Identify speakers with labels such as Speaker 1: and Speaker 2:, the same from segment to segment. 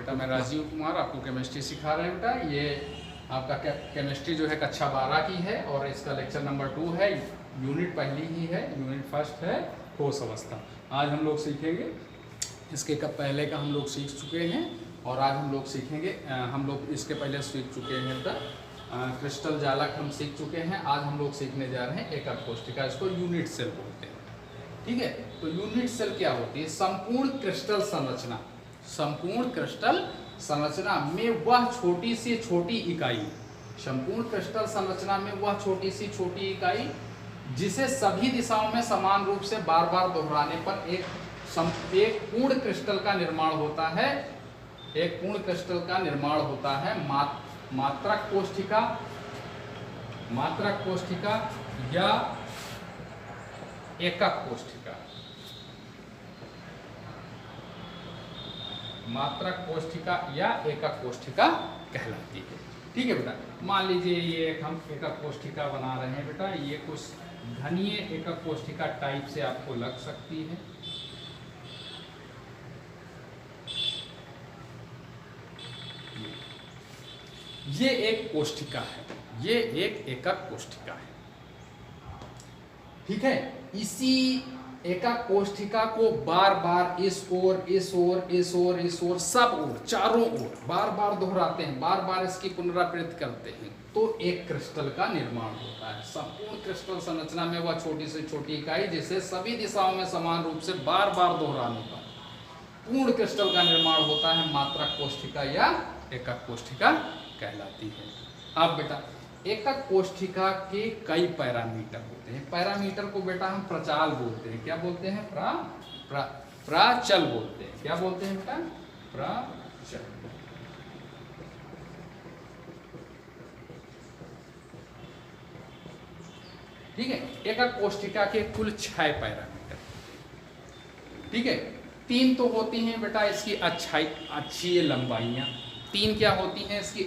Speaker 1: बेटा मैं राजीव कुमार आपको केमिस्ट्री सिखा रहे हैं बेटा। ये आपका केमिस्ट्री जो है कक्षा 12 की है और इसका लेक्चर नंबर 2 है। यूनिट पहली ही है, यूनिट फर्स्ट है ठोस अवस्था। आज हम लोग सीखेंगे, इसके पहले का हम लोग सीख चुके हैं और आज हम लोग सीखेंगे, हम लोग इसके पहले सीख चुके हैं बेटा क्रिस्टल जालक हम सीख चुके हैं। आज हम लोग सीखने जा रहे हैं एकक कोशिका, इसको यूनिट सेल बोलते हैं। ठीक है, तो यूनिट सेल क्या होती है? संपूर्ण क्रिस्टल संरचना, संपूर्ण क्रिस्टल संरचना में वह छोटी से छोटी इकाई, संपूर्ण क्रिस्टल संरचना में वह छोटी सी छोटी इकाई जिसे सभी दिशाओं में समान रूप से बार बार दोहराने पर एक पूर्ण क्रिस्टल का निर्माण होता है। एक पूर्ण क्रिस्टल का निर्माण होता है। मात्रक कोशिका, मात्रक कोशिका या एकक कोशिका, मात्रक कोशिका या एकक कोशिका कहलाती है। ठीक है बेटा, मान लीजिए ये हम एकक कोशिका बना रहे हैं बेटा। ये कुछ घनीय एकक कोशिका टाइप से आपको लग सकती है। ये एक कोशिका है, ये एक एकक कोशिका है। ठीक है, इसी एकक कोशिका को बार बार इस ओर, इस ओर, इस ओर, इस ओर, सब ओर, चारों ओर बार बार दोहराते हैं, बार बार इसकी पुनरावृत्ति करते हैं, तो एक क्रिस्टल का निर्माण होता है। संपूर्ण क्रिस्टल संरचना में वह छोटी से छोटी इकाई जिसे सभी दिशाओं में समान रूप से बार बार दोहराने पर पूर्ण क्रिस्टल का निर्माण होता है। मात्रक कोशिका या एकक कोशिका कहलाती है। अब बेटा एकक कोशिका के कई पैरामीटर होते हैं। पैरामीटर को बेटा हम प्रचाल बोलते हैं। क्या बोलते हैं? प्राचल बोलते हैं। क्या बोलते हैं बेटा? प्राचल। ठीक है, एकक कोशिका के कुल 6 पैरामीटर। ठीक है, 3 तो होती हैं बेटा इसकी अक्षीय लंबाइयां। 3 क्या होती हैं इसकी?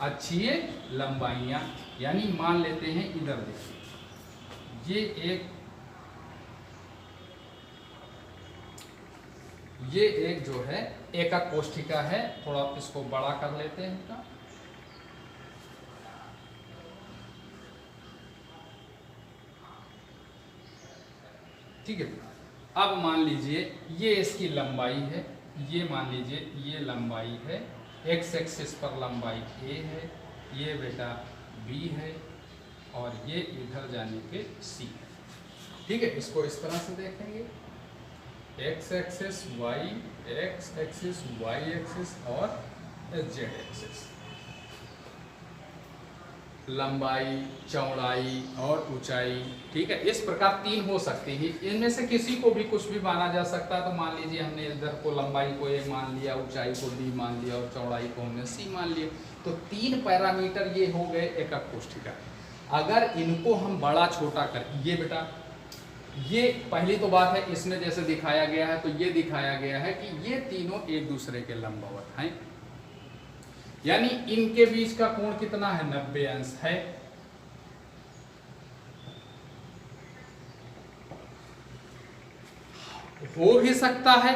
Speaker 1: अक्षीय लंबाइयां। यानी मान लेते हैं, इधर देखिए, ये एक जो है एकक कोशिका है। थोड़ा इसको बड़ा कर लेते हैं बेटा। ठीक है, अब मान लीजिए ये इसकी लंबाई है, ये मान लीजिए ये लंबाई है, एक्स एक्सिस पर लंबाई a है, ये बेटा b है और ये इधर जाने पे c है। ठीक है, इसको इस तरह से देखेंगे, x axis y, x axis y axis और z एक्सिस। लंबाई, चौड़ाई और ऊंचाई। ठीक है, इस प्रकार 3 हो सकती है। इनमें से किसी को भी कुछ भी माना जा सकता है। तो मान लीजिए हमने इधर को लंबाई को a मान लिया, ऊंचाई को b मान लिया और चौड़ाई को हमने c मान लिया। तो 3 पैरामीटर ये हो गए एकक कोशिका। अगर इनको हम बड़ा छोटा कर, ये बेटा ये पहली तो बात है, इसमें जैसे दिखाया गया है, तो ये दिखाया गया है कि ये तीनों एक दूसरे के लंबवत हैं। यानी इनके बीच का कोण कितना है? 90 अंश है। हो भी सकता है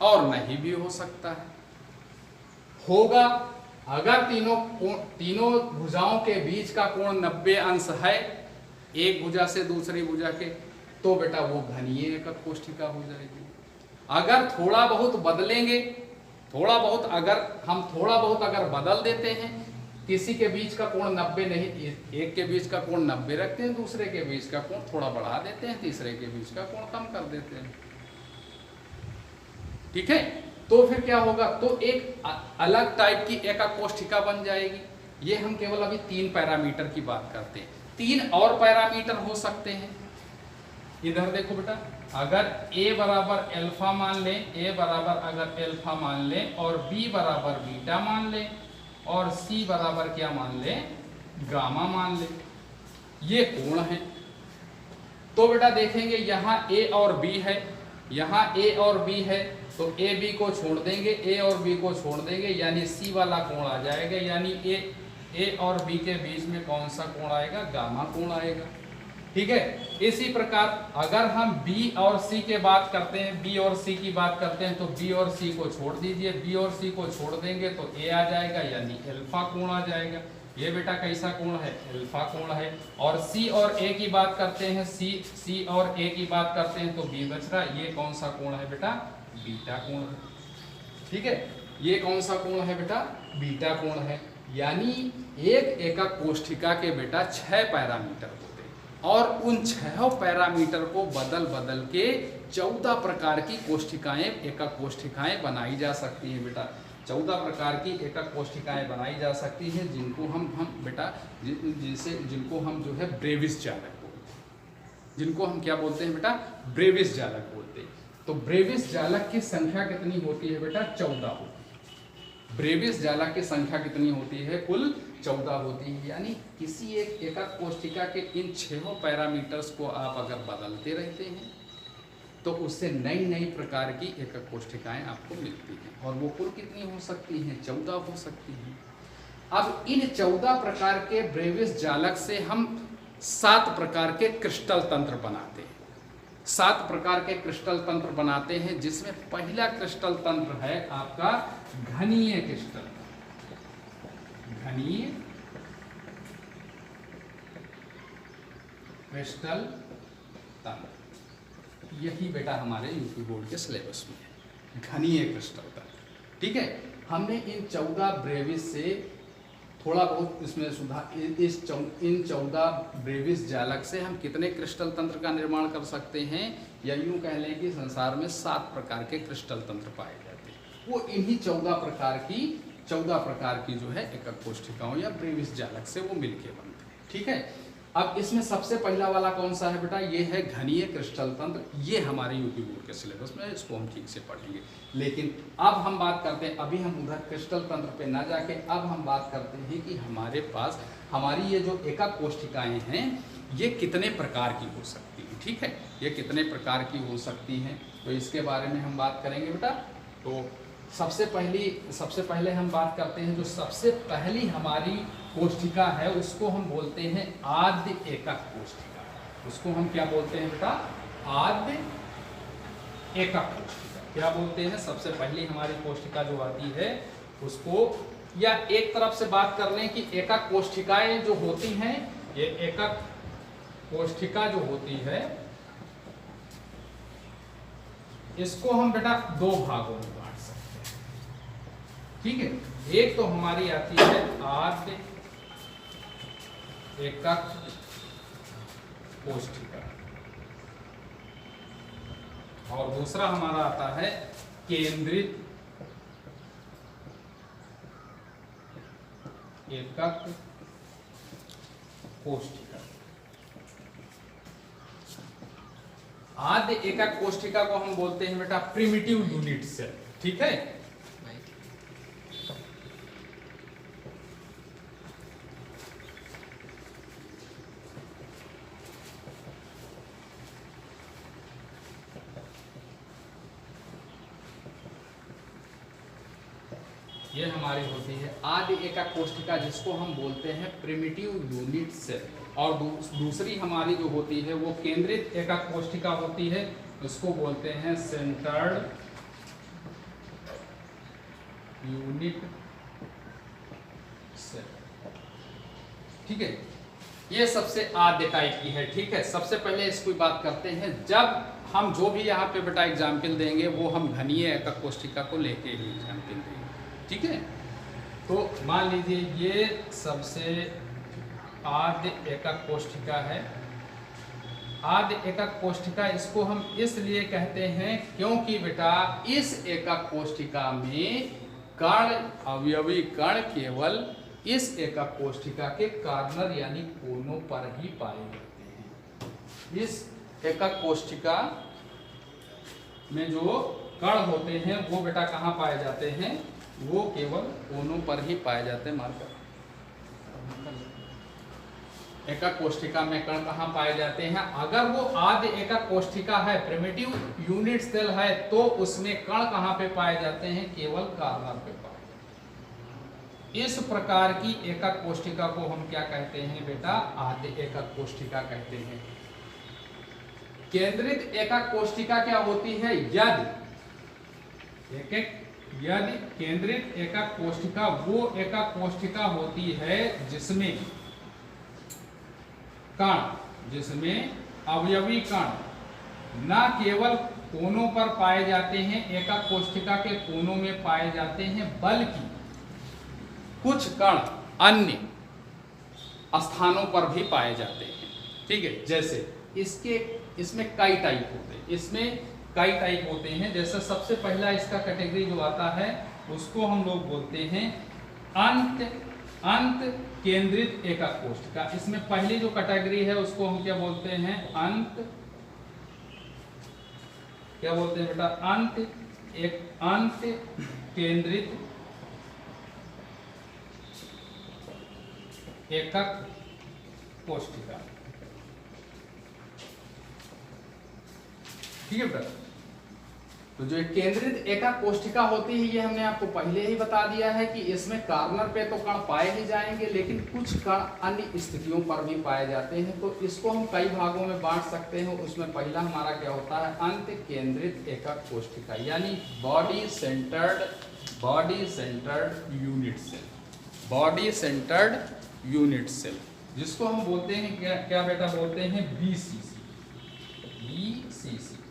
Speaker 1: और नहीं भी हो सकता है। होगा अगर तीनों भुजाओं के बीच का कोण 90 अंश है, एक भुजा से दूसरी भुजा के, तो बेटा वो घनीय एकक कोशिका हो जाएगी। अगर थोड़ा बहुत बदलेंगे, थोड़ा बहुत अगर बदल देते हैं, किसी के बीच का कोण 90 नहीं, एक के बीच का कोण 90 रखते हैं, दूसरे के बीच का कोण थोड़ा बढ़ा देते हैं, तीसरे के बीच का कोण कम कर देते हैं। ठीक है, तो फिर क्या होगा? तो एक अलग टाइप की एकक कोशिका बन जाएगी। ये हम केवल अभी 3 पैरामीटर की बात करते हैं। 3 और पैरामीटर हो सकते हैं। इधर देखो बेटा, अगर a बराबर अल्फा मान लें, a बराबर अगर अल्फा मान लें और b बराबर बीटा मान लें और c बराबर क्या मान लें? गामा मान लें, ये कोण है। तो बेटा देखेंगे यहाँ a और b है, यहाँ a और b है, तो a b को छोड़ देंगे, a और b को छोड़ देंगे, यानी c वाला कोण आ जाएगा। यानी a और b के बीच में कौन सा कोण आएगा? गामा कोण आएगा। ठीक है। इसी प्रकार अगर हम बी और सी के बात करते हैं, बी और सी की बात करते हैं, तो बी और सी को छोड़ दीजिए, बी और सी को छोड़ देंगे तो ए आ जाएगा, यानी अल्फा कोण आ जाएगा। ये बेटा कैसा कोण है? अल्फा कोण है। और सी और ए की बात करते हैं, सी और ए की बात करते हैं तो बी बच रहा, ये कौन सा कोण है बेटा? बीटा कोण है। ठीक है, ये कौन सा कोण है बेटा? बीटा कोण है। यानी एक एकक कोष्ठिका के बेटा 6 पैरामीटर होते हैं और उन 6 पैरामीटर को बदल बदल के 14 प्रकार की कोष्ठिकाएं, एकक कोष्ठिकाएं बनाई जा सकती हैं बेटा। 14 प्रकार की एकक कोष्ठिकाएं बनाई जा सकती हैं, जिनको हम बेटा जिनको हम जो है ब्रेविस जालक बोलते हैं। जिनको हम क्या बोलते हैं बेटा? ब्रेविस जालक बोलते हैं। तो ब्रेविस जालक की संख्या कितनी होती है बेटा? 14 होती है। ब्रेविस जालक की संख्या कितनी होती है? कुल 14 होती है। यानी किसी एक एकक कोष्ठिका के इन 6 पैरामीटर्स को आप अगर बदलते रहते हैं तो उससे नई नई प्रकार की एकक कोष्ठिकाएं आपको मिलती हैं, और वो कुल कितनी हो सकती हैं? 14 हो सकती हैं। अब इन 14 प्रकार के ब्रेविस जालक से हम 7 प्रकार के क्रिस्टल तंत्र बनाते हैं। 7 प्रकार के क्रिस्टल तंत्र बनाते हैं, जिसमें पहला क्रिस्टल तंत्र है आपका घनीय क्रिस्टल। घनीय क्रिस्टल तंत्र, यही बेटा हमारे यूपी बोर्ड के सिलेबस में है, घनीय क्रिस्टल तंत्र। ठीक है, हमने इन 14 ब्रेविस से थोड़ा बहुत इसमें सुधार, इन 14 ब्रेविस जालक से हम कितने क्रिस्टल तंत्र का निर्माण कर सकते हैं? या यूं कह लें कि संसार में 7 प्रकार के क्रिस्टल तंत्र पाए जाते हैं। वो इन्हीं 14 प्रकार की जो है एकक कोष्ठिकाओं या ब्रेविस जालक से वो मिलके बनते हैं। ठीक है, अब इसमें सबसे पहला वाला कौन सा है बेटा? ये है घनीय क्रिस्टल तंत्र। ये हमारे यूपी बोर्ड के सिलेबस में, इसको हम ठीक से पढ़ेंगे। लेकिन अब हम बात करते हैं, अभी हम उधर क्रिस्टल तंत्र पे ना जाके अब हम बात करते हैं कि हमारे पास हमारी ये जो एकक कोष्ठिकाएं हैं ये कितने प्रकार की हो सकती हैं। ठीक है, ये कितने प्रकार की हो सकती हैं, तो इसके बारे में हम बात करेंगे बेटा। तो सबसे पहले हम बात करते हैं, जो सबसे पहली हमारी कोष्ठिका है उसको हम बोलते हैं आद्य एकक कोष्ठिका। उसको हम क्या बोलते हैं बेटा? आद्य एकक कोष्ठिका। क्या बोलते हैं? सबसे पहली हमारी कोष्ठिका जो आती है उसको, या एक तरफ से बात कर लें कि एकक कोष्ठिकाएं जो होती हैं, ये एकक कोष्ठिका जो होती है इसको हम बेटा 2 भागों में बांट सकते हैं। ठीक है, एक तो हमारी आती है आद्य एकक कोष्ठिका और दूसरा हमारा आता है केंद्रित एकक कोष्ठिका। आद्य एकक कोष्ठिका को हम बोलते हैं बेटा प्रिमिटिव यूनिट सेल। ठीक है, ये हमारी होती है आद्य एकक कोष्ठिका, जिसको हम बोलते हैं प्रिमिटिव यूनिट सेल। और दूसरी हमारी जो होती है वो केंद्रित एकक कोष्ठिका होती है, उसको बोलते हैं सेंटर्ड यूनिट सेल। ठीक है, ये सबसे आद्य टाइप की है। ठीक है, सबसे पहले इसको बात करते हैं, जब हम जो भी यहाँ पे बेटा एग्जाम्पल देंगे वो हम घनीय एकक कोष्ठिका को लेके ही एग्जाम्पल देंगे। ठीक है, तो मान लीजिए ये सबसे आद्य एकक कोष्ठिका है। आद्य एकक कोष्ठिका इसको हम इसलिए कहते हैं क्योंकि बेटा इस एकक कोष्ठिका में कण, अवयवी कण केवल इस एकक कोष्ठिका के कॉर्नर यानी कोनों पर ही पाए जाते हैं। इस एकक कोष्ठिका में जो कण होते हैं वो बेटा कहाँ पाए जाते हैं? वो केवल कोनों पर ही पाए जाते हैं। मार्कर एकक कोष्ठिका में कण कहाँ पाए जाते हैं? अगर वो आद्य एकक कोष्ठिका है, प्रिमिटिव यूनिट सेल है, तो उसमें कण कहाँ पे पाए जाते हैं? केवल कॉर्नर पे पाए जाते हैं। इस प्रकार की एकक कोष्ठिका को हम क्या कहते हैं बेटा? आद्य एकक कोष्ठिका कहते हैं। केंद्रित एकक कोष्ठिका क्या होती है? यदि केंद्रित एकक कोष्ठिका वो एकक कोष्ठिका होती है जिसमें अवयवी कण न केवल कोनों पर पाए जाते हैं, एकक कोष्ठिका के कोनों में पाए जाते हैं, बल्कि कुछ कण अन्य स्थानों पर भी पाए जाते हैं। ठीक है, जैसे इसमें कई टाइप होते हैं। जैसे सबसे पहला इसका कैटेगरी जो आता है उसको हम लोग बोलते हैं अंत केंद्रित एकक कोष्ठिका। इसमें पहली जो कैटेगरी है उसको हम क्या बोलते हैं? क्या बोलते हैं बेटा? अंत केंद्रित एकक कोष्ठिका। ठीक है बेटा, तो जो केंद्रित एकक कोष्ठिका होती है ये हमने आपको पहले ही बता दिया है कि इसमें कॉर्नर पे तो कण पाए ही जाएंगे, लेकिन कुछ कण अन्य स्थितियों पर भी पाए जाते हैं। तो इसको हम कई भागों में बांट सकते हैं। उसमें पहला हमारा क्या होता है? अंत केंद्रित एकक कोष्ठिका, यानी बॉडी सेंटर्ड यूनिट सेल, जिसको हम बोलते हैं क्या बेटा? बोलते हैं BCC,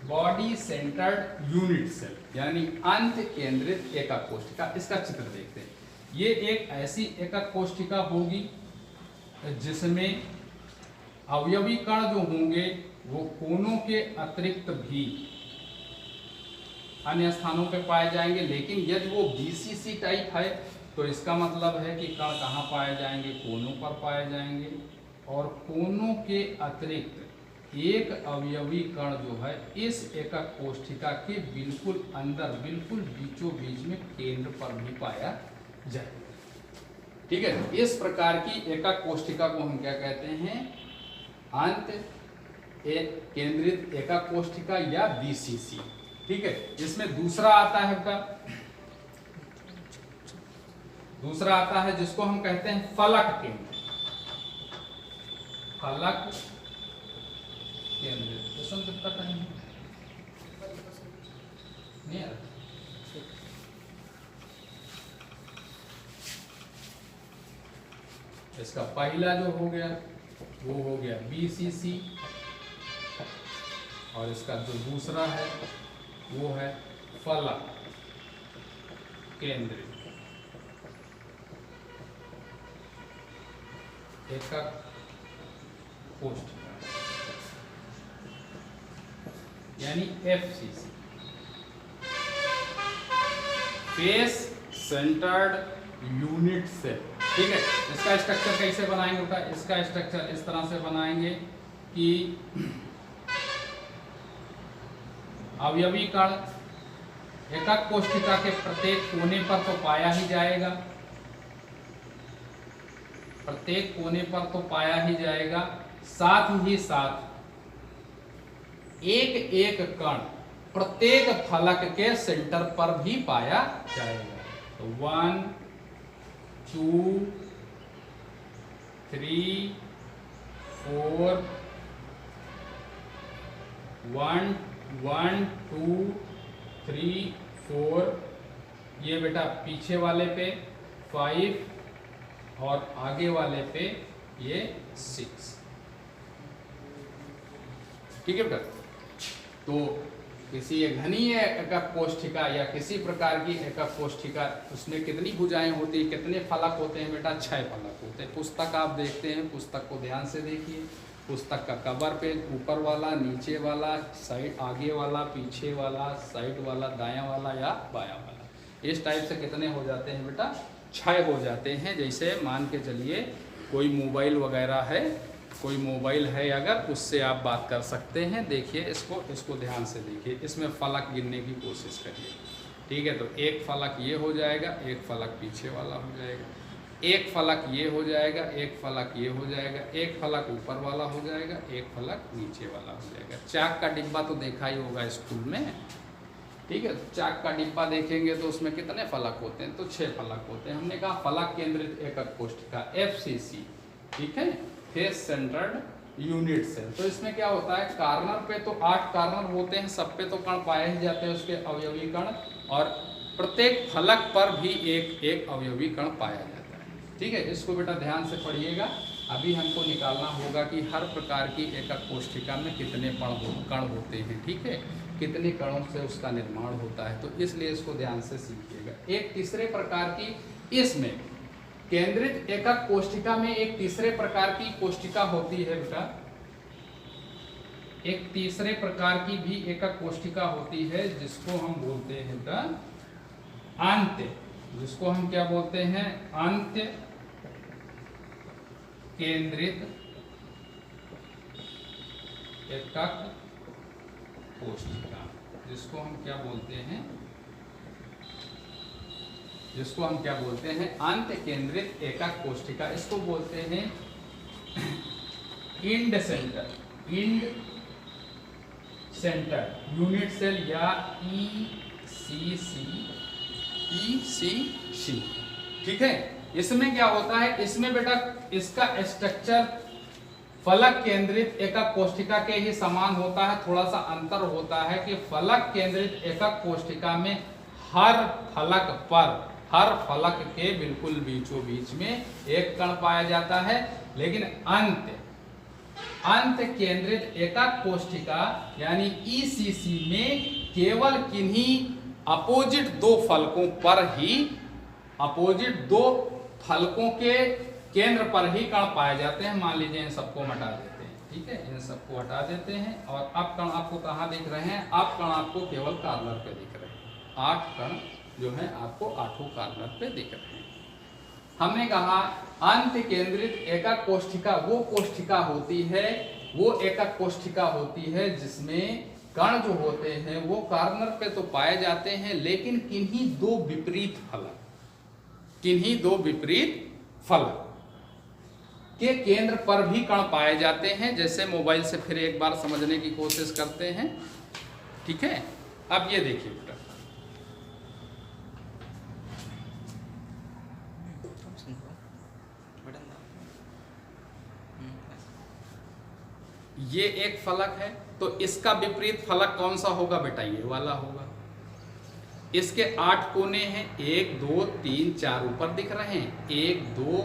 Speaker 1: body centred unit cell, यानी अंत केंद्रित एकक कोष्ठिका। इसका चित्र देखते हैं। ये एक ऐसी एकक कोष्ठिका होगी जिसमें अवयवी कण जो होंगे वो कोनों के अतिरिक्त भी अन्य स्थानों पे पाए जाएंगे। लेकिन यदि वो BCC टाइप है तो इसका मतलब है कि कण कहाँ पाए जाएंगे? कोनों पर पाए जाएंगे, और कोनों के अतिरिक्त एक अवयवी कण जो है इस एकक कोष्ठिका के बिल्कुल अंदर, बिल्कुल बीचों बीच में केंद्र पर भी पाया जाए। ठीक है, इस प्रकार की एकक कोष्ठिका को हम क्या कहते हैं? अंत केंद्रित एकक कोष्ठिका या BCC। ठीक है, इसमें दूसरा आता है जिसको हम कहते हैं फलक केंद्र। फलक केंद्रित क्वेश्चन कितना टाइम है? नहीं यार, इसका पहला जो हो गया वो हो गया BCC, और इसका जो दूसरा है वो है फलक केंद्रित एकक कोष्ठिका, यानी FCC, face centred unit cell. ठीक है, इसका स्ट्रक्चर कैसे बनाएंगे बेटा? इसका स्ट्रक्चर इस तरह से बनाएंगे कि अवयवी कण एकक कोष्ठिका के प्रत्येक कोने पर तो पाया ही जाएगा, साथ ही साथ एक कण प्रत्येक फलक के सेंटर पर भी पाया जाएगा। तो 1 2 3 4 1 1 2 3 4, ये बेटा पीछे वाले पे 5 और आगे वाले पे ये 6। ठीक है बेटा, तो किसी घनीय एकक कोष्ठिका या किसी प्रकार की एकक कोष्ठिका, उसमें कितनी भुजाएं होती है, कितने फलक होते हैं बेटा? 6 फलक होते हैं। पुस्तक आप देखते हैं, पुस्तक को ध्यान से देखिए। पुस्तक का कवर पे ऊपर वाला, नीचे वाला, साइड आगे वाला, पीछे वाला, साइड वाला, दायां वाला या बायां वाला, इस टाइप से कितने हो जाते हैं बेटा? 6 हो जाते हैं। जैसे मान के चलिए कोई मोबाइल वगैरह है, कोई मोबाइल है अगर, उससे आप बात कर सकते हैं। देखिए इसको ध्यान से देखिए, इसमें फलक गिनने की कोशिश करिए। ठीक है, तो एक फलक ये हो जाएगा, एक फलक पीछे वाला हो जाएगा, एक फलक ये हो जाएगा, एक फलक ये हो जाएगा, एक फलक ऊपर वाला हो जाएगा, एक फलक नीचे वाला हो जाएगा। चाक का डिब्बा तो देखा ही होगा स्कूल में। ठीक है, चाक का डिब्बा देखेंगे तो उसमें कितने फलक होते हैं? तो 6 फलक होते हैं। हमने कहा फलक केंद्रित एकक कोष्ठिका FCC। ठीक है, फेस सेंटर्ड यूनिट सेल। तो इसमें क्या होता है, कार्नर पे तो 8 कार्नर होते हैं, सब पे तो कण पाए ही जाते हैं उसके अवयवी कण, और प्रत्येक फलक पर भी एक एक अवयवी कण पाया जाता है। ठीक है, इसको बेटा ध्यान से पढ़िएगा। अभी हमको निकालना होगा कि हर प्रकार की एकक कोशिका में कितने कण होते हैं। ठीक है, कितने कणों से उसका निर्माण होता है, तो इसलिए इसको ध्यान से सीखिएगा। एक तीसरे प्रकार की, इसमें केंद्रित एकक कोशिका में एक तीसरे प्रकार की कोशिका होती है बेटा, एक तीसरे प्रकार की भी एकक कोशिका होती है जिसको हम बोलते हैं बेटा अंत्य, जिसको हम क्या बोलते हैं, अंत्य केंद्रित एकक कोशिका, जिसको हम क्या बोलते हैं, जिसको हम क्या बोलते हैं, अंत्य केंद्रित एकक कोशिका। इसको बोलते हैं end centre, end centre unit cell या ECC। ठीक है, इसमें क्या होता है, इसमें बेटा इसका स्ट्रक्चर फलक केंद्रित एकक कोशिका के ही समान होता है। थोड़ा सा अंतर होता है कि फलक केंद्रित एकक कोशिका में हर फलक पर, हर फलक के बिल्कुल बीचों बीच में एक कण पाया जाता है, लेकिन अंत केंद्रित एकक कोशिका यानी ECC में केवल किन्हीं अपोजिट दो फलकों पर ही, अपोजिट दो फलकों के केंद्र पर ही कण पाए जाते हैं। मान लीजिए इन सबको हटा देते हैं, ठीक है, इन सबको हटा देते हैं, और अब कण आपको कहाँ दिख रहे हैं, अब कण आपको केवल कार्नर पे दिख रहे हैं। 8 कण जो है आपको 8 कार्नर पे दिख रहे हैं। हमने कहा अंत केंद्रित एकक कोशिका वो कोशिका होती है, वो एकक कोशिका होती है जिसमें कण जो होते हैं वो कार्नर पे तो पाए जाते हैं, लेकिन किन्हीं दो विपरीत फलक, किन्हीं दो विपरीत फलक के केंद्र पर भी कण पाए जाते हैं। जैसे मोबाइल से फिर एक बार समझने की कोशिश करते हैं। ठीक है, अब ये देखिए बेटा, ये एक फलक है, तो इसका विपरीत फलक कौन सा होगा बेटा, ये वाला होगा। इसके 8 कोने हैं, 1 2 3 4 ऊपर दिख रहे हैं, 1 2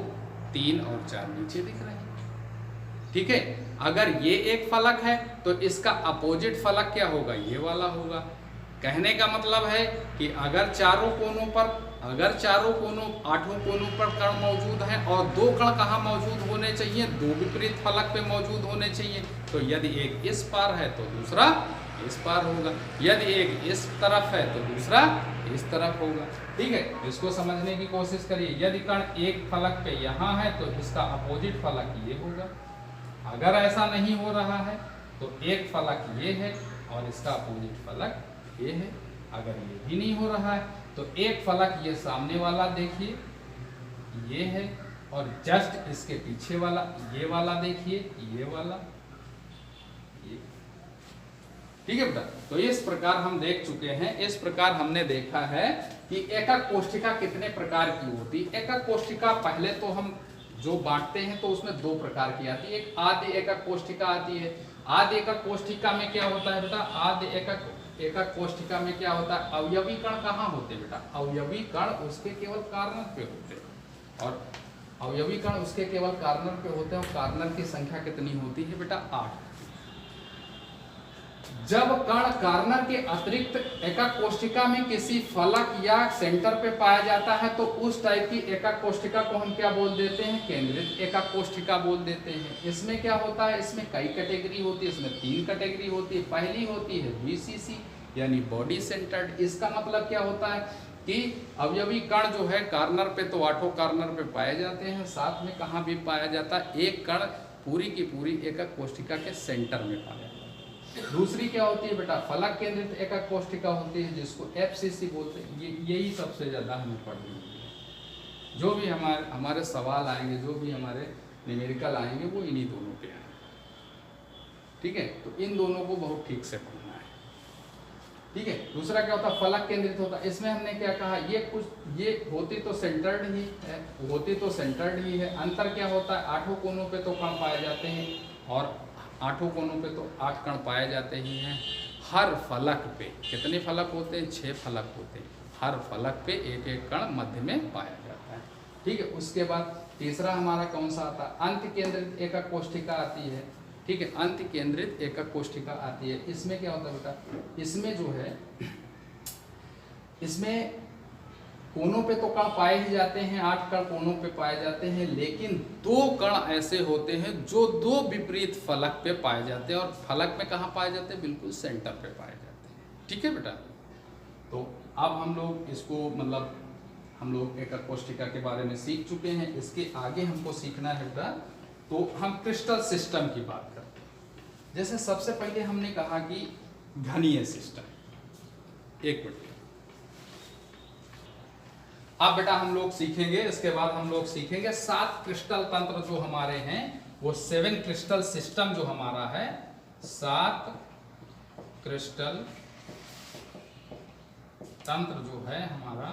Speaker 1: 3 और 4 नीचे दिख रहे हैं। ठीक है, अगर ये एक फलक है तो इसका अपोजिट फलक क्या होगा, ये वाला होगा। कहने का मतलब है कि अगर चारों कोनों पर, अगर चारों कोनों 8 कोनों पर कण मौजूद हैं और 2 कण कहाँ मौजूद होने चाहिए, 2 विपरीत फलक पे मौजूद होने चाहिए, तो यदि एक इस पार है तो दूसरा इस पार होगा, यदि एक इस तरफ है तो दूसरा इस तरफ होगा। ठीक है, इसको समझने की कोशिश करिए। यदि कण एक फलक पे यहाँ है तो इसका अपोजिट फलक ये होगा। अगर ऐसा नहीं हो रहा है तो एक फलक ये है और इसका अपोजिट फलक ये है। अगर ये भी नहीं हो रहा है तो एक फलक ये सामने वाला देखिए ये है, और जस्ट इसके पीछे वाला ये वाला देखिए, ये वाला ये। ठीक है बेटा, तो इस प्रकार हम देख चुके हैं, इस प्रकार हमने देखा है कि एकक कोशिका कितने प्रकार की होती है। एकक कोशिका पहले तो हम जो बांटते हैं तो उसमें 2 प्रकार की आती है। एक आदि एकक कोशिका आती है। आदि एकक कोशिका में क्या होता है बेटा, आदि एकक कोशिका में क्या होता है, अवयवी कण कहाँ होते हैं बेटा, अवयवी कण उसके केवल कार्नर पे होते हैं, और अवयवी कण उसके केवल कार्नर पे होते हैं, और कार्नर की संख्या कितनी होती है बेटा, 8। जब कण कार्नर के अतिरिक्त एकक कोशिका में किसी फलक या सेंटर पे पाया जाता है तो उस टाइप की एकक कोशिका को हम क्या बोल देते हैं, केंद्रित एकक कोशिका बोल देते हैं। इसमें क्या होता है, इसमें कई कैटेगरी होती है, इसमें 3 कैटेगरी होती है। पहली होती है BCC यानी बॉडी सेंटर्ड। इसका मतलब क्या होता है कि अवयवी कण जो है कार्नर पे तो 8 कार्नर पे पाए जाते हैं, साथ में कहाँ भी पाया जाता है, एक कण पूरी की पूरी एकक कोशिका के सेंटर में पाया जाता है। दूसरी क्या होती है बेटा, फलक केंद्रित एकक कोशिका होती है जिसको FCC बोलते हैं। यही सबसे ज्यादा हमें पढ़नी है। जो भी हमारे सवाल आएंगे, जो भी हमारे न्यूमेरिकल आएंगे, वो इन्हीं दोनों पे आएंगे। ठीक है, तो इन दोनों को बहुत ठीक से पढ़ना है। ठीक है, दूसरा क्या होता है, फलक केंद्रित होता है। इसमें हमने क्या कहा, ये होती तो सेंटर्ड ही है, होती तो सेंटर्ड ही है। अंतर क्या होता है, 8 कोनों पे तो कण पाए जाते हैं, और 8 कोनों पे तो 8 कण पाए जाते ही हैं। हर फलक पे कितने फलक होते हैं? 6 फलक होते हैं। हर फलक पे एक एक कण मध्य में पाया जाता है। ठीक है, उसके बाद तीसरा हमारा कौन सा आता है? अंत केंद्रित एकक कोष्ठिका आती है। ठीक है, अंत केंद्रित एकक कोष्ठिका आती है। इसमें क्या होता है बेटा? इसमें जो है, इसमें कोनों पे तो कण पाए ही जाते हैं, 8 कण कोनों पे पाए जाते हैं, लेकिन 2 कण ऐसे होते हैं जो 2 विपरीत फलक पे पाए जाते हैं। और फलक में कहाँ पाए जाते हैं? बिल्कुल सेंटर पे पाए जाते हैं। ठीक है बेटा, तो अब हम लोग इसको मतलब हम लोग एकक कोष्ठिका के बारे में सीख चुके हैं। इसके आगे हमको सीखना है बेटा, तो हम क्रिस्टल सिस्टम की बात करते हैं। जैसे सबसे पहले हमने कहा कि घनीय सिस्टम। एक मिनट, अब बेटा हम लोग सीखेंगे, इसके बाद हम लोग सीखेंगे 7 क्रिस्टल तंत्र जो हमारे हैं, वो 7 क्रिस्टल सिस्टम जो हमारा है, 7 क्रिस्टल तंत्र जो है हमारा,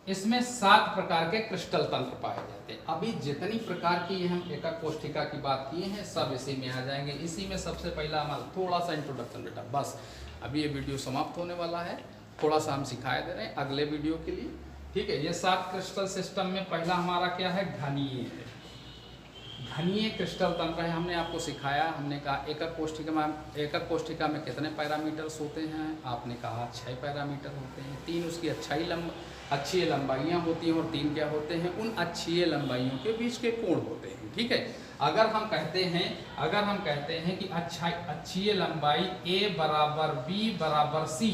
Speaker 1: इसमें 7 प्रकार के क्रिस्टल तंत्र पाए जाते हैं। अभी जितनी प्रकार की हम एकक कोष्ठिका की बात किए हैं सब इसी में आ जाएंगे। इसी में सबसे पहला हमारा थोड़ा सा इंट्रोडक्शन बेटा, बस अभी ये वीडियो समाप्त होने वाला है, थोड़ा सा हम सिखाए दे रहे हैं अगले वीडियो के लिए। ठीक है, ये 7 क्रिस्टल सिस्टम में पहला हमारा क्या है? घनीय है। घनीय क्रिस्टल तंत्र है। हमने आपको सिखाया, हमने कहा एकक कोष्ठिका में कितने पैरामीटर्स होते हैं? आपने कहा 6 पैरामीटर होते हैं। 3 उसकी अच्छी लंबाइयाँ होती हैं और 3 क्या होते हैं? उन अच्छी लंबाइयों के बीच के कोण होते हैं। ठीक है, अगर हम कहते हैं कि अच्छी लंबाई A बराबर B बराबर C,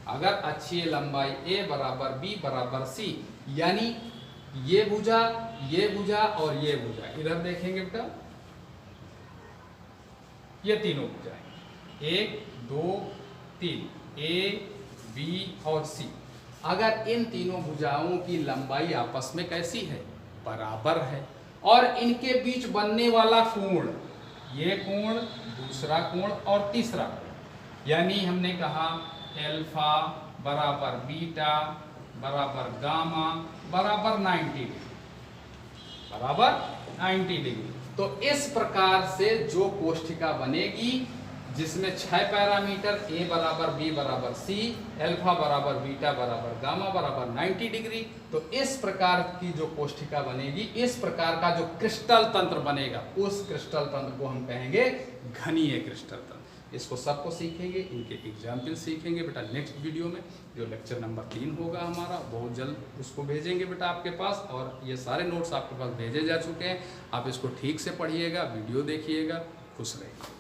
Speaker 1: अगर अच्छी लंबाई A बराबर B बराबर C, यानी ये भुजा और ये भुजा, इधर देखेंगे बेटा, ये तीनों भुजाएं 1 2 3, A B और C, अगर इन तीनों भुजाओं की लंबाई आपस में कैसी है? बराबर है, और इनके बीच बनने वाला कोण, ये कोण, दूसरा कोण और तीसरा कोण, यानी हमने कहा अल्फा बराबर बीटा बराबर गामा बराबर 90 डिग्री, बराबर 90 डिग्री। तो इस प्रकार से जो कोष्ठिका बनेगी जिसमें 6 पैरामीटर A बराबर B बराबर C, अल्फा बराबर बीटा बराबर गामा बराबर 90 डिग्री, तो इस प्रकार की जो कोष्ठिका बनेगी, इस प्रकार का जो क्रिस्टल तंत्र बनेगा, उस क्रिस्टल तंत्र को हम कहेंगे घनीय क्रिस्टल तंत्र। इसको सबको सीखेंगे, इनके एग्जाम्पल सीखेंगे बेटा नेक्स्ट वीडियो में, जो लेक्चर नंबर 3 होगा हमारा, बहुत जल्द उसको भेजेंगे बेटा आपके पास। और ये सारे नोट्स आपके पास भेजे जा चुके हैं, आप इसको ठीक से पढ़िएगा, वीडियो देखिएगा, खुश रहिए।